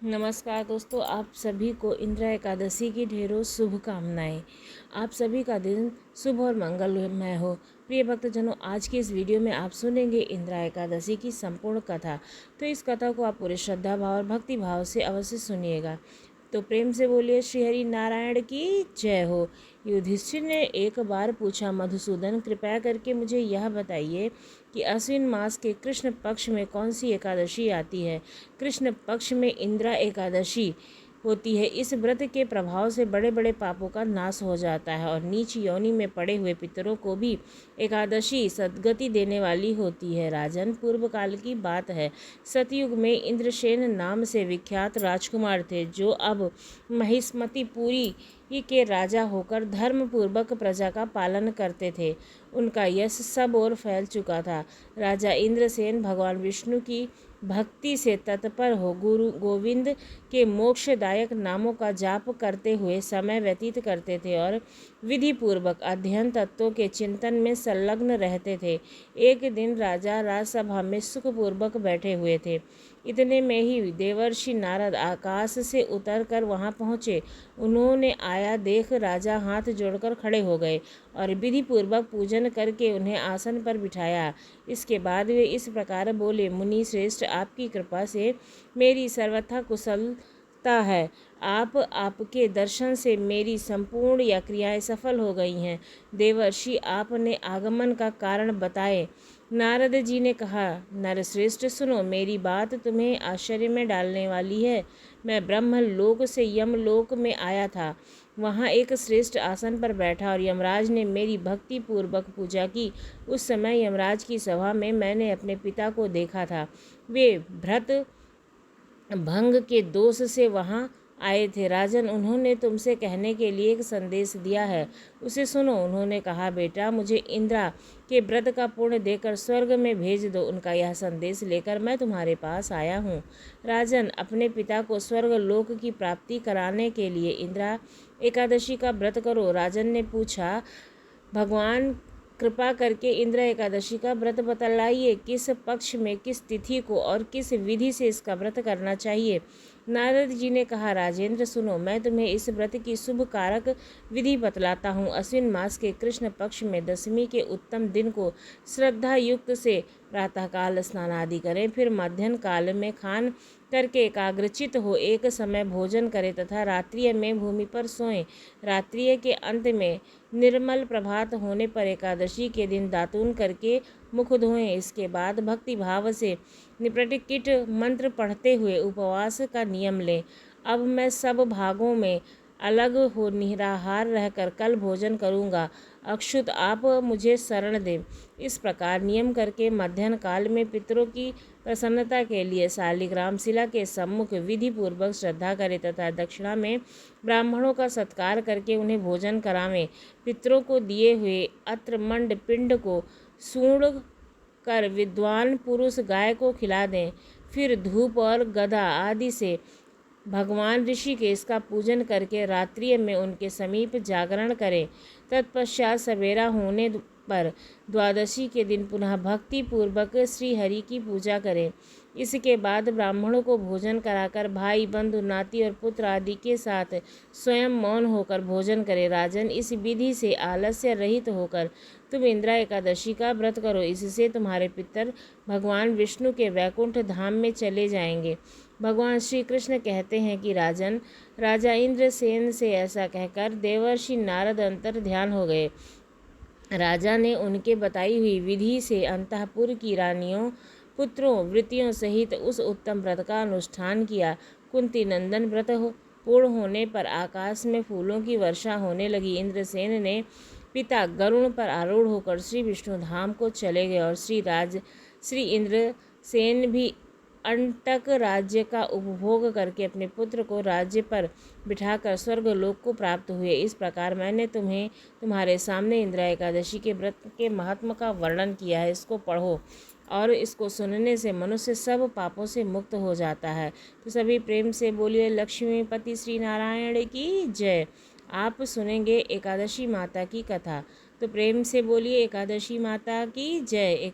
नमस्कार दोस्तों, आप सभी को इंदिरा एकादशी की ढेरों शुभकामनाएं। आप सभी का दिन शुभ और मंगलमय हो। प्रिय भक्तजनों, आज की इस वीडियो में आप सुनेंगे इंदिरा एकादशी की संपूर्ण कथा। तो इस कथा को आप पूरे श्रद्धा भाव और भक्ति भाव से अवश्य सुनिएगा। तो प्रेम से बोलिए श्री हरि नारायण की जय हो। युधिष्ठिर ने एक बार पूछा, मधुसूदन कृपया करके मुझे यह बताइए कि आश्विन मास के कृष्ण पक्ष में कौन सी एकादशी आती है। कृष्ण पक्ष में इंदिरा एकादशी होती है। इस व्रत के प्रभाव से बड़े बड़े पापों का नाश हो जाता है और नीच योनि में पड़े हुए पितरों को भी एकादशी सद्गति देने वाली होती है। राजन, पूर्व काल की बात है। सतयुग में इंद्रसेन नाम से विख्यात राजकुमार थे, जो अब महिष्मतिपुरी के राजा होकर धर्म पूर्वक प्रजा का पालन करते थे। उनका यश सब ओर फैल चुका था। राजा इंद्रसेन भगवान विष्णु की भक्ति से तत्पर हो गुरु गोविंद के मोक्षदायक नामों का जाप करते हुए समय व्यतीत करते थे और विधि पूर्वक अध्ययन तत्वों के चिंतन में संलग्न रहते थे। एक दिन राजा राजसभा में सुखपूर्वक बैठे हुए थे। इतने में ही देवर्षि नारद आकाश से उतरकर वहां पहुंचे। उन्होंने आया देख राजा हाथ जोड़कर खड़े हो गए और विधि पूर्वक पूजन करके उन्हें आसन पर बिठाया। इसके बाद वे इस प्रकार बोले, मुनि श्रेष्ठ, आपकी कृपा से मेरी सर्वथा कुशलता है। आपके दर्शन से मेरी संपूर्ण या क्रियाएं सफल हो गई हैं। देवर्षि, आपने आगमन का कारण बताए। नारद जी ने कहा, नरश्रेष्ठ सुनो, मेरी बात तुम्हें आश्चर्य में डालने वाली है। मैं ब्रह्मलोक से यमलोक में आया था। वहाँ एक श्रेष्ठ आसन पर बैठा और यमराज ने मेरी भक्ति पूर्वक पूजा की। उस समय यमराज की सभा में मैंने अपने पिता को देखा था। वे भ्रत भंग के दोष से वहाँ आए थे। राजन, उन्होंने तुमसे कहने के लिए एक संदेश दिया है, उसे सुनो। उन्होंने कहा, बेटा, मुझे इंद्रा के व्रत का पुण्य देकर स्वर्ग में भेज दो। उनका यह संदेश लेकर मैं तुम्हारे पास आया हूँ। राजन, अपने पिता को स्वर्ग लोक की प्राप्ति कराने के लिए इंद्रा एकादशी का व्रत करो। राजन ने पूछा, भगवान कृपा करके इंदिरा एकादशी का व्रत बतलाइए। किस पक्ष में, किस तिथि को और किस विधि से इसका व्रत करना चाहिए। नारद जी ने कहा, राजेंद्र सुनो, मैं तुम्हें इस व्रत की शुभ कारक विधि बतलाता हूँ। अश्विन मास के कृष्ण पक्ष में दशमी के उत्तम दिन को श्रद्धा युक्त से प्रातःकाल स्नान आदि करें, फिर मध्याह्न काल में खान करके एकाग्रचित हो एक समय भोजन करें तथा रात्रि में भूमि पर सोएं। रात्रि के अंत में निर्मल प्रभात होने पर एकादशी के दिन दातून करके मुख धोएं। इसके बाद भक्ति भाव से निपटिकिट मंत्र पढ़ते हुए उपवास का नियम लें। अब मैं सब भागों में अलग हो निराहार रहकर कल भोजन करूंगा। अक्षुत, आप मुझे शरण दें। इस प्रकार नियम करके मध्याह्न काल में पितरों की प्रसन्नता के लिए शालिग्राम शिला के सम्मुख विधि पूर्वक श्रद्धा करें तथा दक्षिणा में ब्राह्मणों का सत्कार करके उन्हें भोजन करावें। पितरों को दिए हुए अत्रमंड पिंड को सूंढ़ कर विद्वान पुरुष गाय को खिला दें। फिर धूप और गदा आदि से भगवान ऋषिकेश का पूजन करके रात्रि में उनके समीप जागरण करें। तत्पश्चात सवेरा होने पर द्वादशी के दिन पुनः भक्ति पूर्वक श्री हरि की पूजा करें। इसके बाद ब्राह्मणों को भोजन कराकर भाई बंधु नाती और पुत्र आदि के साथ स्वयं मौन होकर भोजन करें। राजन, इस विधि से आलस्य रहित होकर तुम इंदिरा एकादशी का व्रत करो। इससे तुम्हारे पितर भगवान विष्णु के वैकुंठ धाम में चले जाएंगे। भगवान श्री कृष्ण कहते हैं कि राजन, राजा इंद्रसेन से ऐसा कहकर देवर्षि नारद अंतर ध्यान हो गए। राजा ने उनके बताई हुई विधि से अंतःपुर की रानियों, पुत्रों, वृत्तियों सहित उस उत्तम व्रत का अनुष्ठान किया। कुंती नंदन व्रत पूर्ण होने पर आकाश में फूलों की वर्षा होने लगी। इंद्रसेन ने पिता गरुण पर आरूढ़ होकर श्री विष्णु धाम को चले गए और श्री इंद्रसेन भी अंटक राज्य का उपभोग करके अपने पुत्र को राज्य पर बिठाकर स्वर्ग लोक को प्राप्त हुए। इस प्रकार मैंने तुम्हें तुम्हारे सामने इंदिरा एकादशी के व्रत के महात्म का वर्णन किया है। इसको पढ़ो और इसको सुनने से मनुष्य सब पापों से मुक्त हो जाता है। तो सभी प्रेम से बोलिए लक्ष्मीपति श्री नारायण की जय। आप सुनेंगे एकादशी माता की कथा। तो प्रेम से बोलिए एकादशी माता की जय।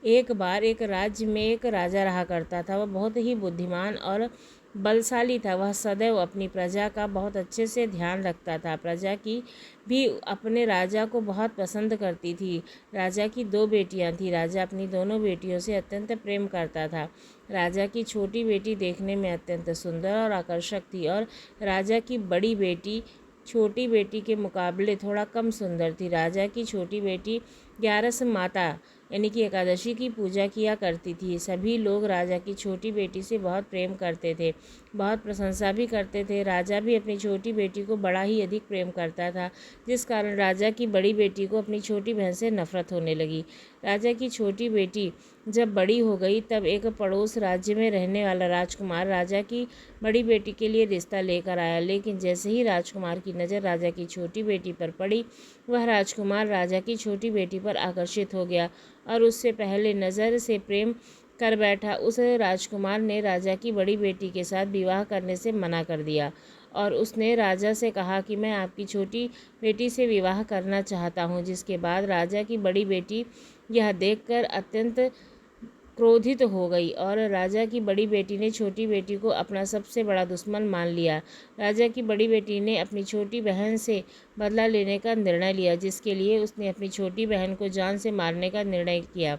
एक बार एक राज्य में एक राजा रहा करता था। वह बहुत ही बुद्धिमान और बलशाली था। वह सदैव अपनी प्रजा का बहुत अच्छे से ध्यान रखता था। प्रजा की भी अपने राजा को बहुत पसंद करती थी। राजा की 2 बेटियां थीं। राजा अपनी दोनों बेटियों से अत्यंत प्रेम करता था। राजा की छोटी बेटी देखने में अत्यंत सुंदर और आकर्षक थी और राजा की बड़ी बेटी छोटी बेटी के मुकाबले थोड़ा कम सुंदर थी। राजा की छोटी बेटी 11 माता यानी कि एकादशी की पूजा किया करती थी। सभी लोग राजा की छोटी बेटी से बहुत प्रेम करते थे, बहुत प्रशंसा भी करते थे। राजा भी अपनी छोटी बेटी को बड़ा ही अधिक प्रेम करता था, जिस कारण राजा की बड़ी बेटी को अपनी छोटी बहन से नफरत होने लगी। राजा की छोटी बेटी जब बड़ी हो गई तब एक पड़ोस राज्य में रहने वाला राजकुमार राजा की बड़ी बेटी के लिए रिश्ता लेकर आया। लेकिन जैसे ही राजकुमार की नज़र राजा की छोटी बेटी पर पड़ी, वह राजकुमार राजा की छोटी बेटी पर आकर्षित हो गया और उससे पहले नज़र से प्रेम कर बैठा। उस राजकुमार ने राजा की बड़ी बेटी के साथ विवाह करने से मना कर दिया और उसने राजा से कहा कि मैं आपकी छोटी बेटी से विवाह करना चाहता हूँ। जिसके बाद राजा की बड़ी बेटी यह देखकर अत्यंत क्रोधित हो गई और राजा की बड़ी बेटी ने छोटी बेटी को अपना सबसे बड़ा दुश्मन मान लिया। राजा की बड़ी बेटी ने अपनी छोटी बहन से बदला लेने का निर्णय लिया, जिसके लिए उसने अपनी छोटी बहन को जान से मारने का निर्णय किया।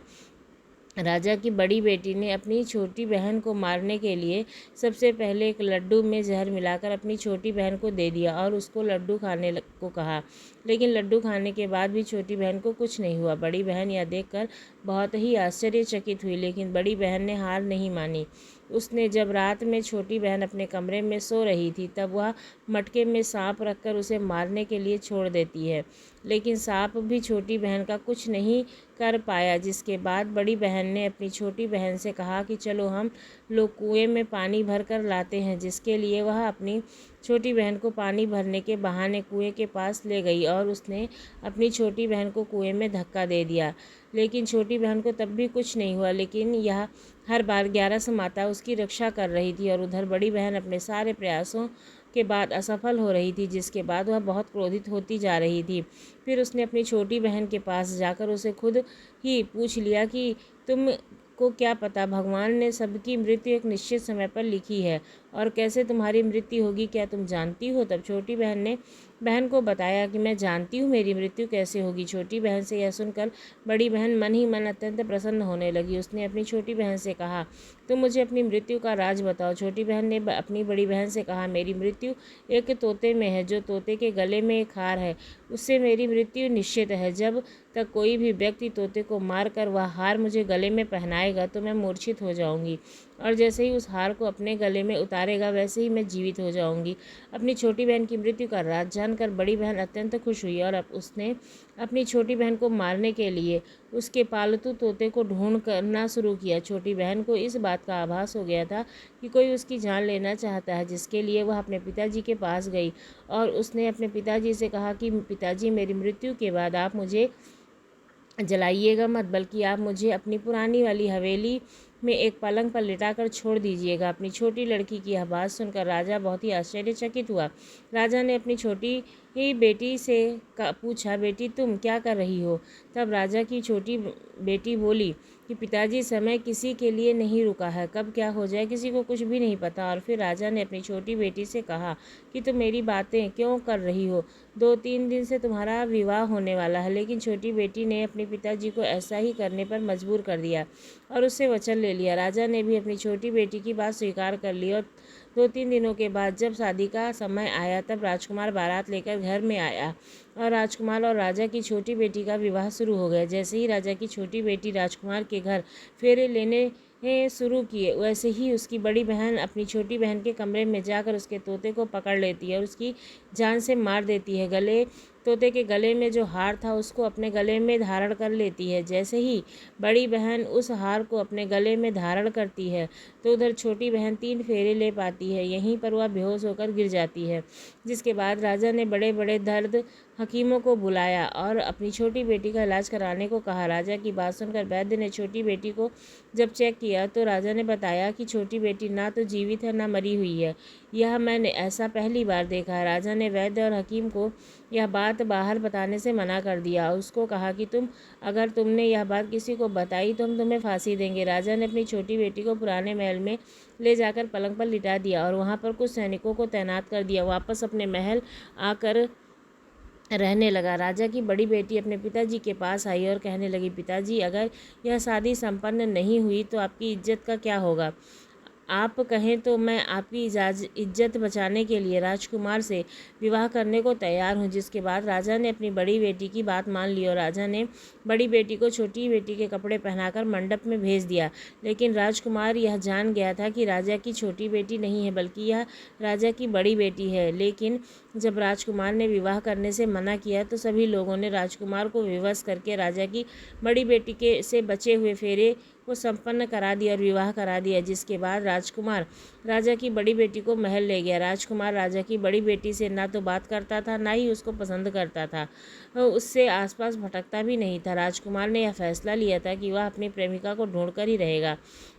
राजा की बड़ी बेटी ने अपनी छोटी बहन को मारने के लिए सबसे पहले एक लड्डू में जहर मिलाकर अपनी छोटी बहन को दे दिया और उसको लड्डू खाने को कहा। लेकिन लड्डू खाने के बाद भी छोटी बहन को कुछ नहीं हुआ। बड़ी बहन यह देखकर बहुत ही आश्चर्यचकित हुई, लेकिन बड़ी बहन ने हार नहीं मानी। उसने जब रात में छोटी बहन अपने कमरे में सो रही थी तब वह मटके में सांप रखकर उसे मारने के लिए छोड़ देती है, लेकिन सांप भी छोटी बहन का कुछ नहीं कर पाया। जिसके बाद बड़ी बहन ने अपनी छोटी बहन से कहा कि चलो हम लोग कुएं में पानी भर कर लाते हैं, जिसके लिए वह अपनी छोटी बहन को पानी भरने के बहाने कुएं के पास ले गई और उसने अपनी छोटी बहन को कुएं में धक्का दे दिया। लेकिन छोटी बहन को तब भी कुछ नहीं हुआ, लेकिन यह हर बार 11 माता उसकी रक्षा कर रही थी और उधर बड़ी बहन अपने सारे प्रयासों के बाद असफल हो रही थी, जिसके बाद वह बहुत क्रोधित होती जा रही थी। फिर उसने अपनी छोटी बहन के पास जाकर उसे खुद ही पूछ लिया कि तुम को क्या पता, भगवान ने सबकी मृत्यु एक निश्चित समय पर लिखी है और कैसे तुम्हारी मृत्यु होगी, क्या तुम जानती हो? तब छोटी बहन ने बहन को बताया कि मैं जानती हूँ मेरी मृत्यु कैसे होगी। छोटी बहन से यह सुनकर बड़ी बहन मन ही मन अत्यंत प्रसन्न होने लगी। उसने अपनी छोटी बहन से कहा, तुम मुझे अपनी मृत्यु का राज बताओ। छोटी बहन ने अपनी बड़ी बहन से कहा, मेरी मृत्यु एक तोते में है। जो तोते के गले में एक हार है, उससे मेरी मृत्यु निश्चित है। जब तक कोई भी व्यक्ति तोते को मारकर वह हार मुझे गले में पहनाएगा तो मैं मूर्छित हो जाऊंगी, और जैसे ही उस हार को अपने गले में उतारेगा वैसे ही मैं जीवित हो जाऊंगी। अपनी छोटी बहन की मृत्यु का राज जानकर बड़ी बहन अत्यंत खुश हुई और अब उसने अपनी छोटी बहन को मारने के लिए उसके पालतू तोते को ढूंढ करना शुरू किया। छोटी बहन को इस बात का आभास हो गया था कि कोई उसकी जान लेना चाहता है, जिसके लिए वह अपने पिताजी के पास गई और उसने अपने पिताजी से कहा कि पिताजी, मेरी मृत्यु के बाद आप मुझे जलाइएगा मत, बल्कि आप मुझे अपनी पुरानी वाली हवेली में एक पलंग पर लिटाकर छोड़ दीजिएगा। अपनी छोटी लड़की की यह बात सुनकर राजा बहुत ही आश्चर्यचकित हुआ। राजा ने अपनी छोटी ही बेटी से पूछा, बेटी तुम क्या कर रही हो? तब राजा की छोटी बेटी बोली कि पिताजी, समय किसी के लिए नहीं रुका है, कब क्या हो जाए किसी को कुछ भी नहीं पता। और फिर राजा ने अपनी छोटी बेटी से कहा कि तुम मेरी बातें क्यों कर रही हो? 2-3 दिन से तुम्हारा विवाह होने वाला है। लेकिन छोटी बेटी ने अपने पिताजी को ऐसा ही करने पर मजबूर कर दिया और उससे वचन ले लिया। राजा ने भी अपनी छोटी बेटी की बात स्वीकार कर ली और 2-3 दिनों के बाद जब शादी का समय आया तब राजकुमार बारात लेकर घर में आया और राजकुमार और राजा की छोटी बेटी का विवाह शुरू हो गया। जैसे ही राजा की छोटी बेटी राजकुमार के घर फेरे लेने शुरू किए, वैसे ही उसकी बड़ी बहन अपनी छोटी बहन के कमरे में जाकर उसके तोते को पकड़ लेती है और उसकी जान से मार देती है। तोते के गले में जो हार था उसको अपने गले में धारण कर लेती है। जैसे ही बड़ी बहन उस हार को अपने गले में धारण करती है तो उधर छोटी बहन 3 फेरे ले पाती है। यहीं पर वह बेहोश होकर गिर जाती है। जिसके बाद राजा ने बड़े बड़े दर्द हकीमों को बुलाया और अपनी छोटी बेटी का इलाज कराने को कहा। राजा की बात सुनकर वैद्य ने छोटी बेटी को जब चेक किया तो राजा ने बताया कि छोटी बेटी ना तो जीवित है ना मरी हुई है। यह मैंने ऐसा पहली बार देखा है। राजा ने वैद्य और हकीम को यह बात बात बाहर बताने से मना कर दिया और उसको कहा कि अगर तुमने यह बात किसी को बताई तो हम तुम्हें फांसी देंगे। राजा ने अपनी छोटी बेटी को पुराने महल में ले जाकर पलंग पर लिटा दिया और वहाँ पर कुछ सैनिकों को तैनात कर दिया। वापस अपने महल आकर रहने लगा। राजा की बड़ी बेटी अपने पिताजी के पास आई और कहने लगी, पिताजी, अगर यह शादी संपन्न नहीं हुई तो आपकी इज्जत का क्या होगा? आप कहें तो मैं आपकी इज्जत बचाने के लिए राजकुमार से विवाह करने को तैयार हूँ। जिसके बाद राजा ने अपनी बड़ी बेटी की बात मान ली और राजा ने बड़ी बेटी को छोटी बेटी के कपड़े पहनाकर मंडप में भेज दिया। लेकिन राजकुमार यह जान गया था कि राजा की छोटी बेटी नहीं है बल्कि यह राजा की बड़ी बेटी है। लेकिन जब राजकुमार ने विवाह करने से मना किया तो सभी लोगों ने राजकुमार को विवश करके राजा की बड़ी बेटी के से बचे हुए फेरे को संपन्न करा दिया और विवाह करा दिया। जिसके बाद राजकुमार राजा की बड़ी बेटी को महल ले गया। राजकुमार राजा की बड़ी बेटी से ना तो बात करता था, ना ही उसको पसंद करता था, उससे आसपास भटकता भी नहीं था। राजकुमार ने यह फैसला लिया था कि वह अपनी प्रेमिका को ढूंढ कर ही रहेगा,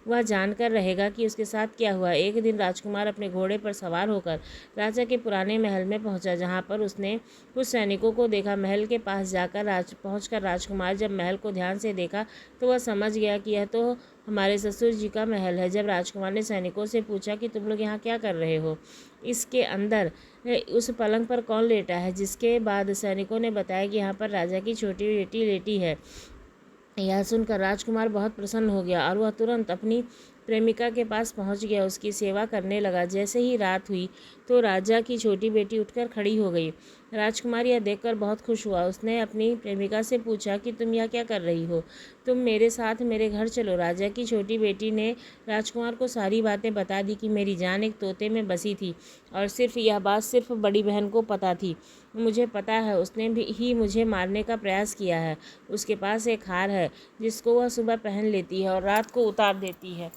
वह जानकर रहेगा कि उसके साथ क्या हुआ। एक दिन राजकुमार अपने घोड़े पर सवार होकर राजा के पुराने महल में पहुंचा, जहां पर उसने कुछ सैनिकों को देखा। महल के पास जाकर पहुंचकर राजकुमार जब महल को ध्यान से देखा तो वह समझ गया कि यह तो हमारे ससुर जी का महल है। जब राजकुमार ने सैनिकों से पूछा कि तुम लोग यहाँ क्या कर रहे हो, इसके अंदर उस पलंग पर कौन लेटा है, जिसके बाद सैनिकों ने बताया कि यहाँ पर राजा की छोटी बेटी लेटी है। यह सुनकर राजकुमार बहुत प्रसन्न हो गया और वह तुरंत अपनी प्रेमिका के पास पहुंच गया, उसकी सेवा करने लगा। जैसे ही रात हुई तो राजा की छोटी बेटी उठकर खड़ी हो गई। राजकुमार यह देखकर बहुत खुश हुआ। उसने अपनी प्रेमिका से पूछा कि तुम यह क्या कर रही हो, तुम मेरे साथ मेरे घर चलो। राजा की छोटी बेटी ने राजकुमार को सारी बातें बता दी कि मेरी जान एक तोते में बसी थी और यह बात सिर्फ बड़ी बहन को पता थी। मुझे पता है, उसने भी ही मुझे मारने का प्रयास किया है। उसके पास एक हार है जिसको वह सुबह पहन लेती है और रात को उतार देती है।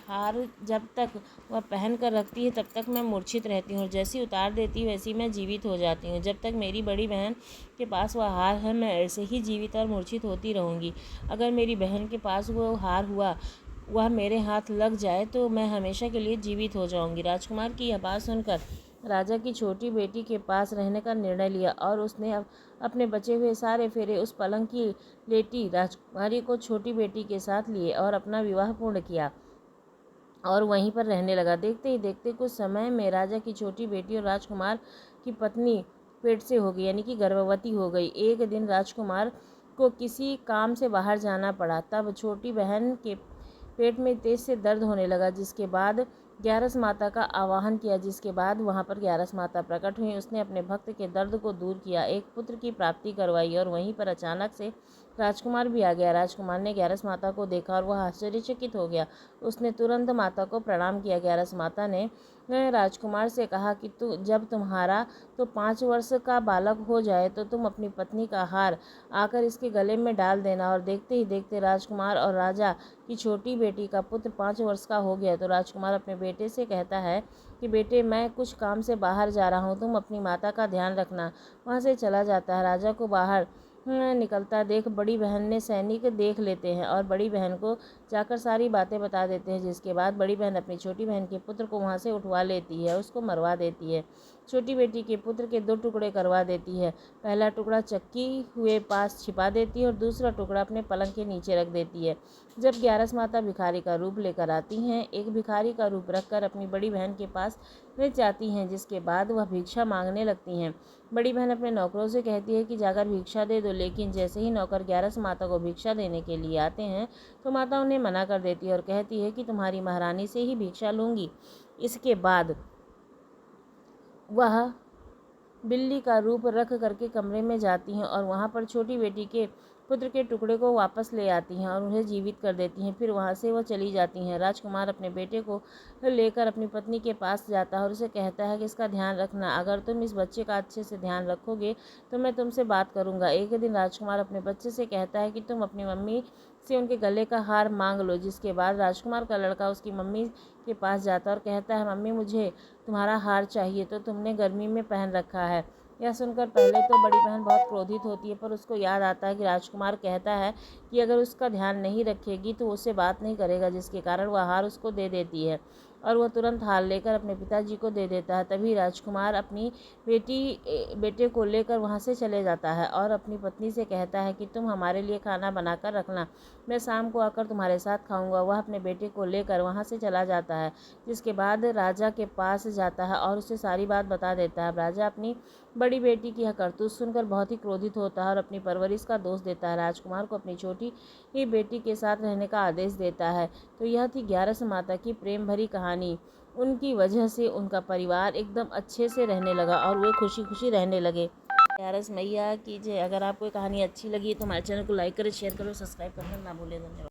हार जब तक वह पहन कर रखती है तब तक मैं मूर्छित रहती हूँ और जैसी उतार देती है वैसी मैं जीवित हो जाती हूँ। जब तक मेरी बड़ी बहन के पास वह हार है मैं ऐसे ही जीवित और मूर्छित होती रहूँगी। अगर मेरी बहन के पास वो हार हुआ वह मेरे हाथ लग जाए तो मैं हमेशा के लिए जीवित हो जाऊँगी। राजकुमार की यह बात सुनकर राजा की छोटी बेटी के पास रहने का निर्णय लिया और उसने अपने बचे हुए सारे फेरे उस पलंग की लेटी राजकुमारी को छोटी बेटी के साथ लिए और अपना विवाह पूर्ण किया और वहीं पर रहने लगा। देखते ही देखते कुछ समय में राजा की छोटी बेटी और राजकुमार की पत्नी पेट से हो गई, यानी कि गर्भवती हो गई। एक दिन राजकुमार को किसी काम से बाहर जाना पड़ा, तब छोटी बहन के पेट में तेज से दर्द होने लगा। जिसके बाद ग्यारस माता का आवाहन किया, जिसके बाद वहां पर ग्यारस माता प्रकट हुई। उसने अपने भक्त के दर्द को दूर किया, एक पुत्र की प्राप्ति करवाई और वहीं पर अचानक से राजकुमार भी आ गया। राजकुमार ने ग्यारस माता को देखा और वह आश्चर्यचकित हो गया। उसने तुरंत माता को प्रणाम किया। ग्यारस माता ने राजकुमार से कहा कि जब तुम्हारा तो 5 वर्ष का बालक हो जाए तो तुम अपनी पत्नी का हार आकर इसके गले में डाल देना। और देखते ही देखते राजकुमार और राजा की छोटी बेटी का पुत्र 5 वर्ष का हो गया। तो राजकुमार अपने बेटे से कहता है कि बेटे, मैं कुछ काम से बाहर जा रहा हूँ, तुम अपनी माता का ध्यान रखना। वहाँ से चला जाता है। राजा को बाहर निकलता देख बड़ी बहन ने सैनिक देख लेते हैं और बड़ी बहन को जाकर सारी बातें बता देते हैं। जिसके बाद बड़ी बहन अपनी छोटी बहन के पुत्र को वहाँ से उठवा लेती है, उसको मरवा देती है। छोटी बेटी के पुत्र के 2 टुकड़े करवा देती है। पहला टुकड़ा चक्की हुए पास छिपा देती है और दूसरा टुकड़ा अपने पलंग के नीचे रख देती है। जब ग्यारस माता भिखारी का रूप लेकर आती हैं, एक भिखारी का रूप रखकर अपनी बड़ी बहन के पास ले जाती हैं, जिसके बाद वह भिक्षा मांगने लगती हैं। बड़ी बहन अपने नौकरों से कहती है कि जाकर भिक्षा दे दो, लेकिन जैसे ही नौकर ग्यारस माता को भिक्षा देने के लिए आते हैं तो माता उन्हें मना कर देती है और कहती है कि तुम्हारी महारानी से ही भिक्षा लूँगी। इसके बाद वह बिल्ली का रूप रख करके कमरे में जाती हैं और वहाँ पर छोटी बेटी के पुत्र के टुकड़े को वापस ले आती हैं और उन्हें जीवित कर देती हैं। फिर वहाँ से वह चली जाती हैं। राजकुमार अपने बेटे को लेकर अपनी पत्नी के पास जाता है और उसे कहता है कि इसका ध्यान रखना, अगर तुम इस बच्चे का अच्छे से ध्यान रखोगे तो मैं तुमसे बात करूँगा। एक दिन राजकुमार अपने बच्चे से कहता है कि तुम अपनी मम्मी से उनके गले का हार मांग लो। जिसके बाद राजकुमार का लड़का उसकी मम्मी के पास जाता है और कहता है, मम्मी, मुझे तुम्हारा हार चाहिए, तो तुमने गर्मी में पहन रखा है। यह सुनकर पहले तो बड़ी बहन बहुत क्रोधित होती है, पर उसको याद आता है कि राजकुमार कहता है कि अगर उसका ध्यान नहीं रखेगी तो उससे बात नहीं करेगा, जिसके कारण वह हार उसको दे देती है। और वह तुरंत थाल लेकर अपने पिताजी को दे देता है। तभी राजकुमार अपनी बेटे को लेकर वहाँ से चले जाता है और अपनी पत्नी से कहता है कि तुम हमारे लिए खाना बनाकर रखना, मैं शाम को आकर तुम्हारे साथ खाऊंगा। वह अपने बेटे को लेकर वहाँ से चला जाता है, जिसके बाद राजा के पास जाता है और उसे सारी बात बता देता है। राजा अपनी बड़ी बेटी की यह करतूत सुनकर बहुत ही क्रोधित होता है और अपनी परवरिश का दोष देता है। राजकुमार को अपनी छोटी ही बेटी के साथ रहने का आदेश देता है। तो यह थी 11 माता की प्रेम भरी कहानी। उनकी वजह से उनका परिवार एकदम अच्छे से रहने लगा और वे खुशी खुशी रहने लगे। 11 मैया कीजिए। अगर आपको कहानी अच्छी लगी तो हमारे चैनल को लाइक करें, शेयर करें, सब्सक्राइब करना ना भूलें। धन्यवाद।